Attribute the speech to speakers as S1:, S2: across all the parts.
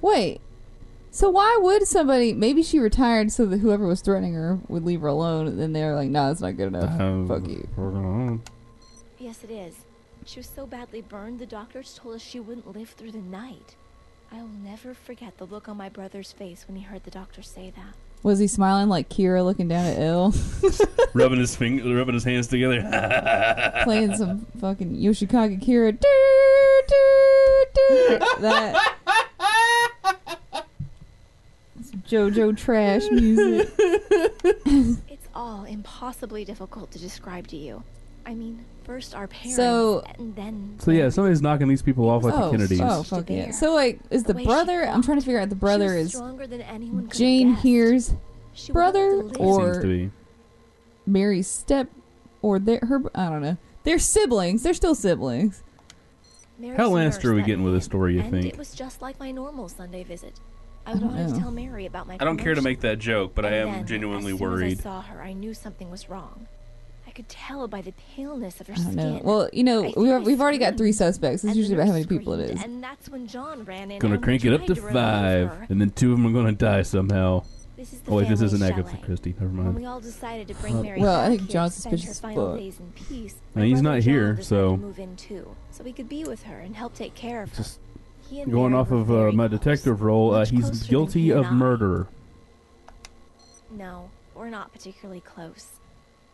S1: Wait. So why would somebody... Maybe she retired so that whoever was threatening her would leave her alone, and then they're like, nah, that's not good enough. Fuck you.
S2: Yes, it is. She was so badly burned, the doctors told us she wouldn't live through the night. I will never forget the look on my brother's face when he heard the doctor say that.
S1: Was he smiling like Kira looking down at Elle?
S3: rubbing his hands together.
S1: Playing some fucking Yoshikage Kira. That... Some JoJo trash music.
S2: It's all impossibly difficult to describe to you. I mean, first our parents, and then...
S3: So yeah, somebody's knocking these people off like the Kennedys.
S1: Oh, fuck yeah. So, like, is the brother... I'm trying to figure out the brother is...
S2: Than anyone could
S1: Jane
S2: have
S1: Here's brother, or...
S3: Seems to be.
S1: Mary's step... Or her... I don't know. They're siblings. They're still siblings.
S3: How lanced are we getting with this story, you think?
S2: It was just like my normal Sunday visit. I wanted to tell Mary about my
S3: I don't care to make that joke, but I am genuinely worried.
S2: As I saw her, I knew something was wrong. I could tell by the paleness of her
S1: skin.
S2: skin.
S1: Well, you know, we've already got 3 suspects. It's usually about how many people it is.
S2: And that's when John ran in.
S3: Gonna crank it up to 5, and then 2 of them are gonna die somehow. Oh wait, this isn't Agatha Christie. Never mind.
S2: We all decided to bring Mary
S1: well, I think
S2: here
S1: John's
S2: to spend
S1: suspicious
S2: her
S1: as
S2: final
S1: fuck.
S2: days in peace.
S3: Now, he's not here, so
S2: move in too, so we could be with her and help take care of her.
S3: just going off of my detective role, he's guilty of murder.
S2: No, we're not particularly close.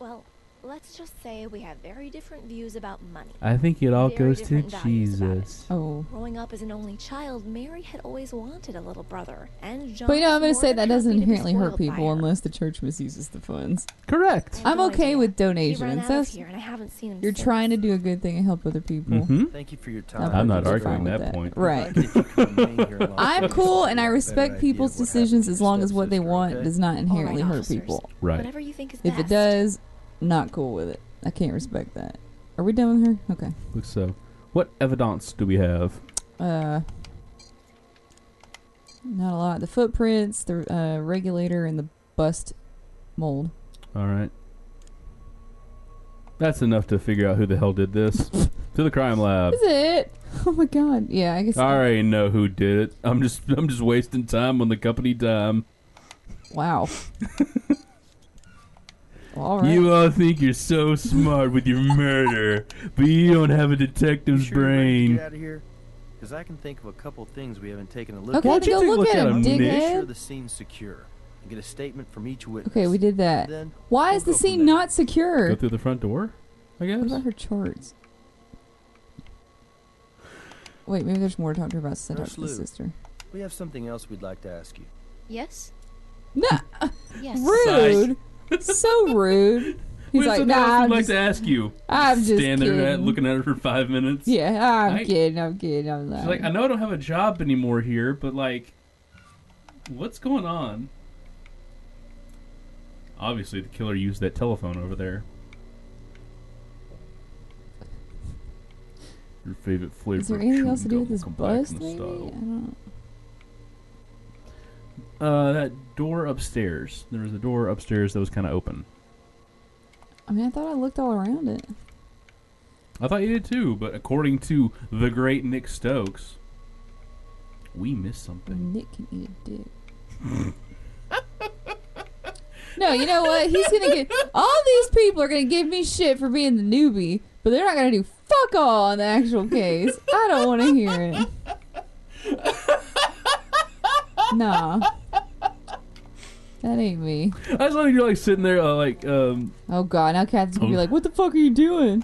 S2: Well, let's just say we have very different views about money.
S3: I think it all
S2: Very
S3: goes to
S2: different values about
S3: Jesus.
S1: Oh.
S2: Growing up as an only child, Mary had always wanted a little brother, and John
S1: But you know, I'm going
S2: was
S1: to say
S2: more
S1: that
S2: than
S1: doesn't
S2: happy to be
S1: inherently hurt
S2: spoiled by
S1: people
S2: her.
S1: unless the church misuses the funds.
S3: Correct.
S1: I'm
S2: No
S1: okay
S2: idea.
S1: with
S2: He ran
S1: donations.
S2: out of
S1: That's,
S2: here, and I haven't seen him
S1: you're
S2: since.
S1: trying to do a good thing and help other people.
S3: Mm-hmm.
S4: Thank you for your
S1: I'm
S4: time.
S3: I'm not
S1: perfectly
S3: arguing
S1: fine with
S3: that point.
S1: Right.
S4: I'm
S1: I'm cool and I respect people's decisions as long as what they want does not inherently hurt
S2: officers.
S1: people.
S3: Right.
S2: Whatever you think is
S1: If it
S2: best.
S1: does, not cool with it. I can't respect that. Are we done with her? Okay.
S3: Looks so. What evidence do we have?
S1: Not a lot. The footprints, the regulator, and the bust mold.
S3: All right. That's enough to figure out who the hell did this. To the crime lab.
S1: Is it? Oh my god. Yeah, I guess.
S3: I already know who did it. I'm just wasting time on the company time.
S1: Wow. All right.
S3: You all think you're so smart with your murder, but you don't have a detective's brain.
S4: Get out of here, because I can think of a couple things we haven't taken a look
S1: Okay,
S4: at.
S1: go look at him,
S4: Make
S1: dickhead.
S4: sure the scene's secure and get a statement from each witness.
S1: Okay, we did that.
S4: Then
S1: Why
S4: we'll
S1: is the
S4: go from
S1: scene
S4: there.
S1: not secure?
S3: Go through the front door, I guess.
S1: What about her charts? Wait, maybe there's more to talk to her about since I talked to the
S4: Nurse Lou.
S1: sister.
S4: We have something else we'd like to ask you.
S2: Yes?
S1: No,
S2: Yes.
S1: rude. So rude. He's like, nah,
S3: I'd
S1: I'm
S3: like
S1: just,
S3: to ask you.
S1: I'm just
S3: Stand there
S1: kidding.
S3: looking at her for 5 minutes.
S1: Yeah, I'm
S3: I-
S1: kidding. I'm lying.
S3: She's like, I know I don't have a job anymore here, but like, what's going on? Obviously, the killer used that telephone over there. Your favorite flavor.
S1: Is there
S3: of
S1: anything
S3: chewing
S1: else to do with
S3: gum,
S1: this
S3: come back
S1: bus
S3: in the
S1: lady?
S3: style.
S1: I don't.
S3: That door upstairs. There was a door upstairs that was kind of open.
S1: I mean, I thought I looked all around it.
S3: I thought you did too, but according to the great Nick Stokes, we missed something.
S1: Nick can eat a dick. No, you know what? He's gonna get all these people are gonna give me shit for being the newbie, but they're not gonna do fuck all on the actual case. I don't want to hear it. Nah, that ain't me.
S3: I just like you're like sitting there like
S1: Oh god, now Catherine's gonna be like, "What the fuck are you doing?"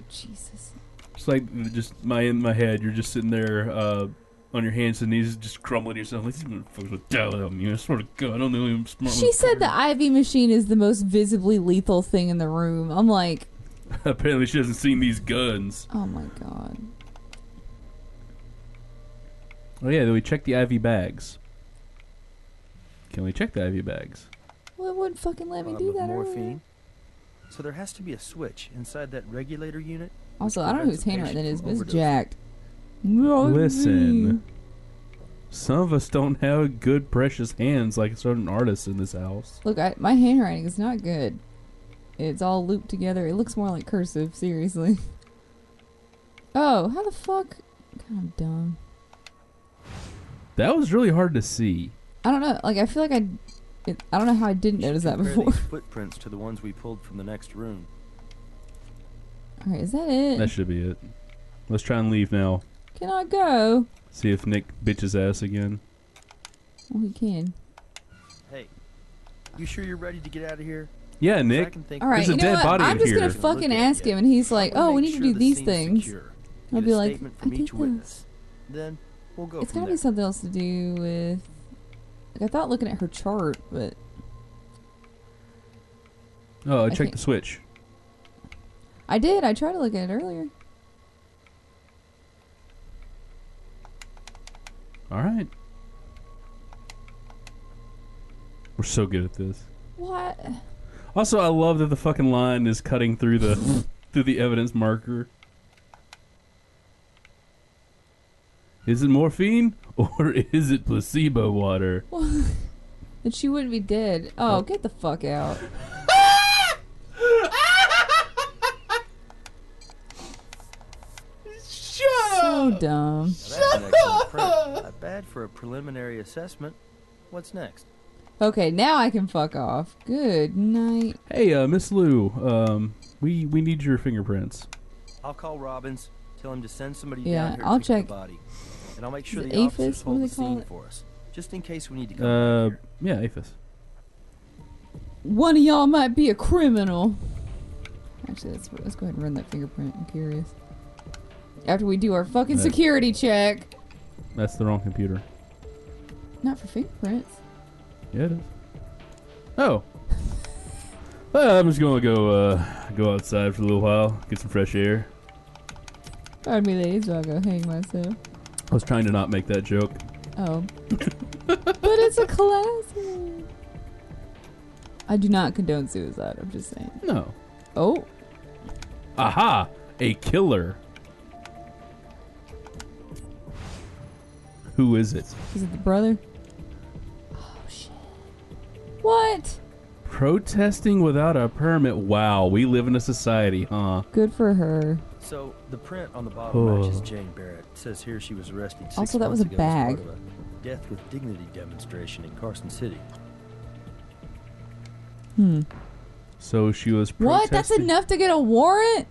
S1: Jesus.
S3: It's like just in my head. You're just sitting there on your hands and knees, just crumbling yourself. Like these motherfuckers will die without me. I swear to God, I don't know I'm smart.
S1: She said the IV machine is the most visibly lethal thing in the room. I'm like,
S3: Apparently, she hasn't seen these guns.
S1: oh my god.
S3: Oh yeah, then we check the IV bags. Can we check the IV bags?
S1: Well, it wouldn't fucking let me do that earlier.
S4: Morphine. So there has to be a switch inside that regulator unit.
S1: Also,
S4: which
S1: I don't know whose
S4: prevents the
S1: handwriting that
S4: patient
S1: is,
S4: from
S1: but it's
S4: overdosing.
S1: jacked.
S3: Listen, some of us don't have good, precious hands like certain artists in this house.
S1: Look, my handwriting is not good. It's all looped together. It looks more like cursive, seriously. Oh, how the fuck? God, I'm dumb.
S3: That was really hard to see.
S1: I don't know. Like, I feel like I don't know how I didn't notice that
S4: Compare
S1: before.
S4: these footprints to the ones we pulled from the next room.
S1: All right, is that it?
S3: That should be it. Let's try and leave now.
S1: Can I go?
S3: See if Nick bitches ass again.
S1: Well, he can.
S4: Hey, you sure you're ready to get out of here?
S3: Yeah,
S4: 'Cause I
S3: Nick.
S4: can think
S1: All right,
S3: There's a
S1: you know
S3: dead
S1: what?
S3: body
S1: I'm
S3: in
S1: just
S3: here.
S1: gonna fucking ask him, and he's like,
S4: I'll
S1: "Oh, we
S4: make
S1: need
S4: sure
S1: to do
S4: the
S1: these
S4: scene's
S1: things."
S4: secure.
S1: I'll
S4: Get
S1: be
S4: a
S1: like,
S4: statement
S1: "I
S4: from
S1: did
S4: each
S1: those."
S4: witness. Then we'll go
S1: It's
S4: from
S1: gotta
S4: there.
S1: be something else to do with. Like, I thought looking at her chart, but
S3: Oh, I
S1: I
S3: checked
S1: can't-
S3: the switch.
S1: I did. I tried to look at it earlier.
S3: All right. We're so good at this.
S1: What?
S3: Also, I love that the fucking line is cutting through the through the evidence marker. Is it morphine or is it placebo water?
S1: That she wouldn't be dead. Oh, get the fuck out. So dumb.
S4: Now that's an excellent print. Not bad for a preliminary assessment. What's next?
S1: Okay, now I can fuck off. Good night.
S3: Hey, Miss Lou, we need your fingerprints.
S4: I'll call Robbins. Tell him to send somebody
S1: Yeah,
S4: down here
S1: I'll
S4: to pick up
S1: check.
S4: the body. And I'll make sure
S1: Is
S4: the
S1: it
S4: officers
S1: APHIS? What
S4: hold
S1: do
S4: the
S1: they call
S4: scene
S1: it?
S4: for us. Just in case we need to come back here.
S3: Yeah, APHIS.
S1: One of y'all might be a criminal. Actually, let's go ahead and run that fingerprint. I'm curious. After we do our fucking security check.
S3: That's the wrong computer.
S1: Not for fingerprints.
S3: Yeah, it is. Oh. Well, I'm just gonna go outside for a little while, get some fresh air.
S1: Pardon me, ladies, I'll go hang myself.
S3: I was trying to not make that joke.
S1: Oh. But it's a classic. I do not condone suicide, I'm just saying.
S3: No.
S1: Oh.
S3: Aha! A killer. Who is it?
S1: Is it the brother? Oh, shit. What?
S3: Protesting without a permit. Wow, we live in a society, huh?
S1: Good for her.
S4: So the print on the bottom matches Jane Barrett. It says here she was arrested 6
S1: Also, that was
S4: months
S1: a
S4: ago as
S1: bag.
S4: part of a death with dignity demonstration in Carson City.
S3: So she was
S1: What? That's
S3: protesting-
S1: enough to get a warrant?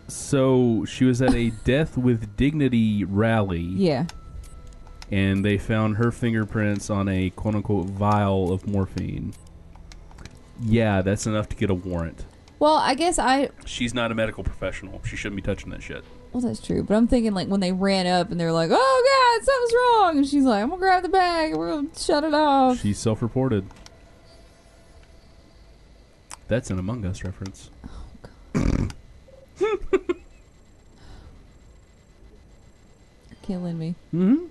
S3: So she was at a death with dignity rally.
S1: Yeah.
S3: And they found her fingerprints on a quote-unquote vial of morphine. Yeah, that's enough to get a warrant.
S1: Well, I guess
S3: She's not a medical professional. She shouldn't be touching that shit.
S1: well, that's true. But I'm thinking, like, when they ran up and they're like, oh, God, something's wrong. And she's like, I'm going to grab the bag and we're going to shut it off.
S3: She's self-reported. That's an Among Us reference.
S1: Killing me.
S3: Mm-hmm.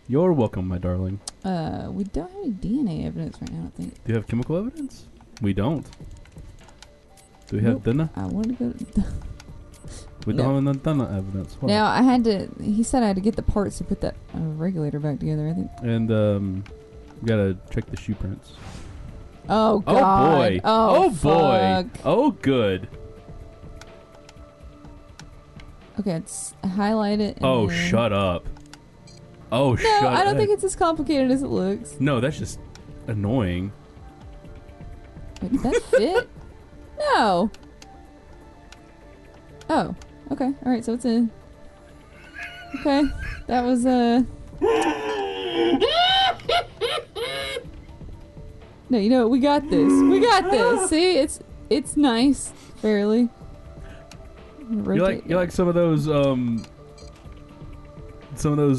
S3: You're welcome, my darling.
S1: We don't have any DNA evidence right now, I don't think.
S3: Do you have chemical evidence? We don't. Do we have
S1: Nope.
S3: DNA?
S1: I wanted to go.
S3: We
S1: No.
S3: don't have DNA evidence. Why?
S1: Now, I had to. He said I had to get the parts to put that regulator back together, I think.
S3: And we gotta check the shoe prints.
S1: Oh, God.
S3: Oh boy.
S1: Oh,
S3: boy.
S1: fuck.
S3: Oh good.
S1: Okay, let's highlight it. and
S3: Oh
S1: then-
S3: shut up. Oh
S1: No,
S3: shut up.
S1: I don't think it's as complicated as it looks.
S3: No, that's just annoying.
S1: Wait, did that fit? No. Oh, okay. All right, so it's in. Okay, that was No, you know what? We got this. We got this. See, it's nice, fairly.
S3: You like some of those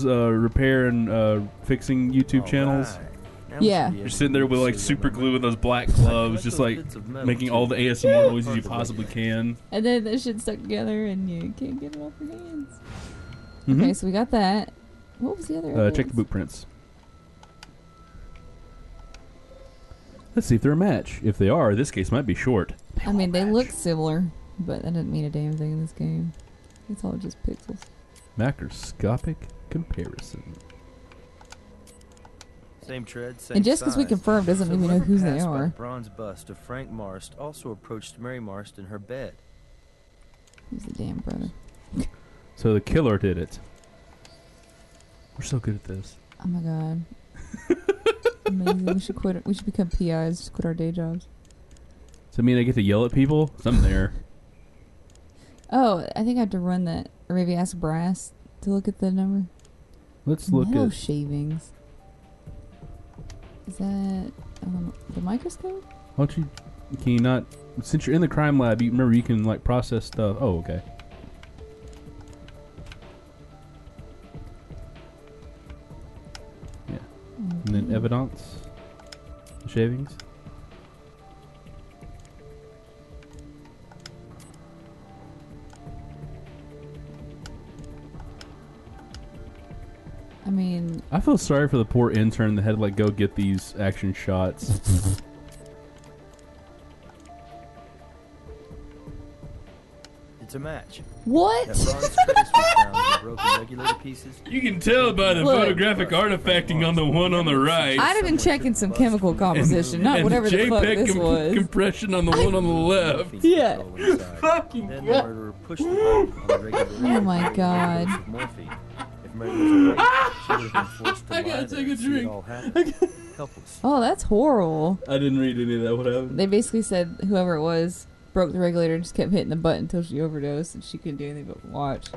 S3: repair and fixing YouTube channels.
S4: Alright. Now
S1: Yeah.
S4: we should be
S3: You're
S4: able
S3: sitting
S4: to
S3: there with like
S4: use
S3: super
S4: the
S3: glue and those black
S4: number.
S3: gloves, just
S4: Those
S3: like
S4: bits of metal
S3: making
S4: too.
S3: all the ASMR noises you
S4: Part of the
S3: possibly
S4: way.
S3: can.
S1: And then that shit's stuck together, and you can't get it off your hands.
S3: Mhm.
S1: Okay, so we got that. What was the other?
S3: Check the
S1: evidence?
S3: boot prints. Let's see if they're a match. If they are, this case might be short.
S1: I mean, they look similar, but that doesn't mean a damn thing in this game. It's all just pixels.
S3: Macroscopic comparison.
S4: Same tread, same
S1: And just because we
S4: size.
S1: confirmed doesn't
S4: So
S1: mean we know
S4: whoever
S1: whose they
S4: passed by
S1: are.
S4: the bronze bust of Frank Marst also approached Mary Marst in her bed.
S1: Who's the damn brother?
S3: So the killer did it. We're so good at this.
S1: Oh my god. Amazing. We should quit. We should become PIs. Just quit our day jobs.
S3: Does that mean I get to yell at people? Something there.
S1: Oh, I think I have to run that, or maybe ask Brass to look at the number.
S3: Let's look
S1: Metal
S3: at...
S1: shavings. Is that the microscope?
S3: Why don't you... Can you not... Since you're in the crime lab, you remember you can, like, process stuff. Oh, okay. Yeah. And then evidence. The shavings.
S1: I mean...
S3: I feel sorry for the poor intern that had to, like, go get these action shots.
S4: It's a match.
S1: What?
S4: That bronze trace we found in the broken regulator pieces.
S3: You can tell by the
S1: Look.
S3: photographic artifacting on the one on the right.
S1: I'd have been checking some chemical composition, not whatever the fuck
S3: JPEG
S1: this was.
S3: compression on the one on the left.
S1: Yeah.
S4: Fucking then the murderer pushed the button on the regulator.
S1: Oh my god.
S4: Of morphine. If Mary was awake, she would have been forced to
S3: I gotta
S4: lie there
S3: take a
S4: and see
S3: drink.
S4: it all happen. Helpless.
S1: Oh, that's horrible.
S3: I didn't read any of that. What happened?
S1: They basically said whoever it was broke the regulator and just kept hitting the button until she overdosed and she couldn't do anything but watch.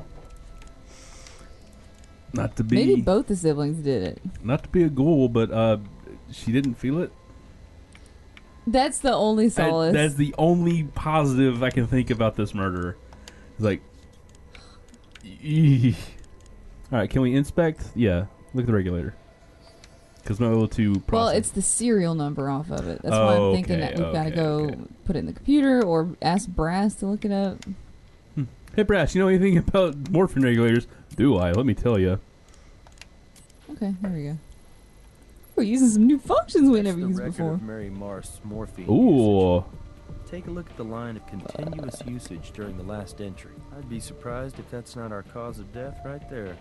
S3: Not to be...
S1: Maybe both the siblings did it.
S3: Not to be a ghoul, but she didn't feel it.
S1: That's the only solace.
S3: That's the only positive I can think about this murder. It's like... eeh. Alright, can we inspect? Yeah. Look at the regulator. Because I'm not able to process.
S1: Well, it's the serial number off of it. That's why I'm thinking that we've got to go put it in the computer or ask Brass to look it up.
S3: Hey, Brass, you know anything about morphine regulators? Do I? Let me tell you.
S1: Okay, there we go. We're using some new functions we
S4: That's
S1: never
S4: the
S1: used
S4: record
S1: before.
S4: of Mary Marst's morphine
S3: Ooh.
S4: usage. Take a look at the line of continuous usage during the last entry. I'd be surprised if that's not our cause of death right there.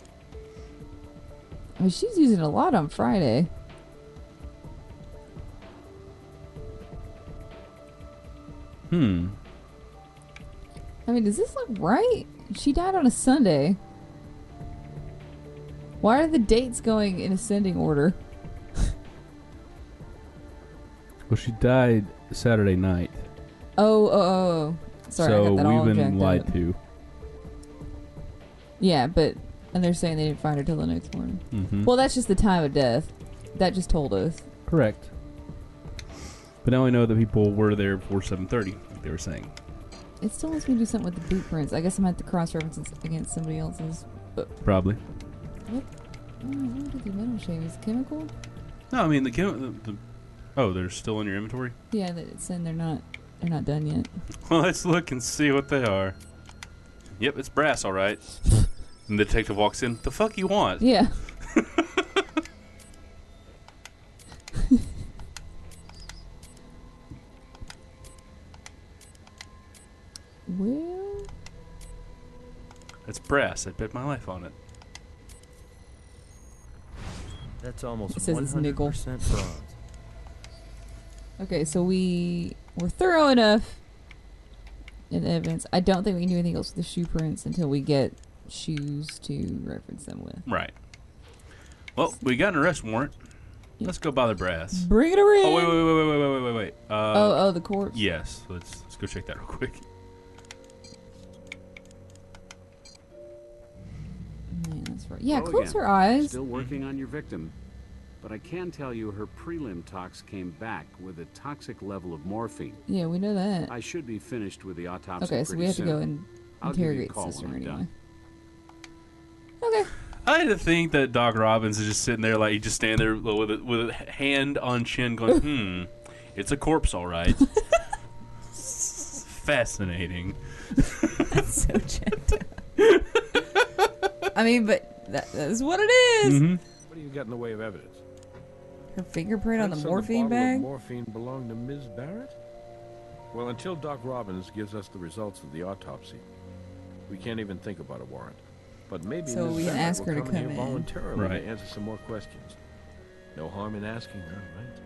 S1: I mean, she's using it a lot on Friday. I mean, does this look right? She died on a Sunday. Why are the dates going in ascending order?
S3: Well, she died Saturday night.
S1: Oh. Sorry, I got that all
S3: we've been
S1: jacked
S3: lied
S1: up.
S3: to.
S1: Yeah, and they're saying they didn't find her till the next morning.
S3: Mm-hmm.
S1: Well, that's just the time of death. That just told us.
S3: Correct. But now I know that people were there before 7:30, like they were saying.
S1: It still wants me to do something with the boot prints. I guess I'm at the cross-reference against somebody else's.
S3: Probably.
S1: What? What are the metal shavings? Chemical?
S3: No, I mean the oh, they're still in your inventory?
S1: Yeah, it's saying they're not done yet.
S3: Well, let's look and see what they are. Yep, it's Brass, all right. And the detective walks in. The fuck you want?
S1: Yeah. Well,
S3: It's Brass. I bet my life on it.
S4: That's almost
S1: It says it's nickel.
S4: 100% bronze.
S1: okay, so we were thorough enough in the evidence. I don't think we can do anything else with the shoe prints until we get shoes to reference them with.
S3: Right. Well, we got an arrest warrant.
S1: Yep.
S3: Let's go bother Brass.
S1: Bring it around.
S3: Oh, wait.
S1: Oh, the corpse.
S3: Yes. Let's go check that real quick.
S1: Man, that's right. Yeah,
S5: Hello
S1: close
S5: again.
S1: her eyes.
S5: Still working on your victim. But I can tell you her prelim tox came back with a toxic level of morphine.
S1: Yeah, we know that.
S5: I should be finished with the autopsy
S1: Okay, so we
S5: pretty
S1: have to go
S5: soon.
S1: and
S5: I'll give you a
S1: interrogate the
S5: call
S1: sister
S5: when I'm
S1: anyway.
S5: done.
S1: Okay.
S3: I had to think that Doc Robbins is just sitting there, like, he just standing there with a hand on chin going, it's a corpse, all right. Fascinating.
S1: That's so jacked up. I mean, but that is what it is.
S3: Mm-hmm.
S6: What do you got in the way of evidence?
S1: Her fingerprint on the
S6: Prints
S1: morphine
S6: bottle of
S1: bag?
S6: morphine belonged to Ms. Barrett? Well, until Doc Robbins gives us the results of the autopsy, we can't even think about a warrant. But maybe
S1: So
S6: Ms.
S1: we can
S6: Barrett
S1: ask
S6: will
S1: her to
S6: come
S1: come
S6: here
S1: in.
S6: voluntarily
S3: Right.
S6: to answer some more questions. No harm in asking her, right?